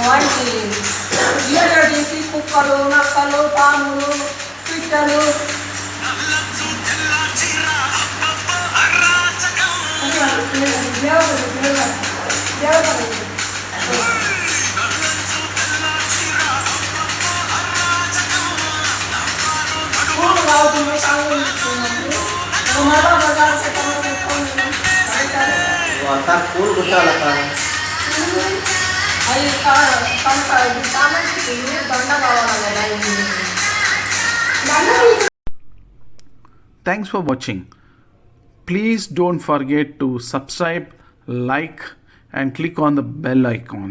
వాటికి ఈత చేసి కుక్కలు నక్కలు పాములు పిట్టలు आता फूल कुठालता అది సామాన్కి దండ కావాలి కదా. Thanks for watching. Please don't forget to subscribe, like, and click on the bell icon.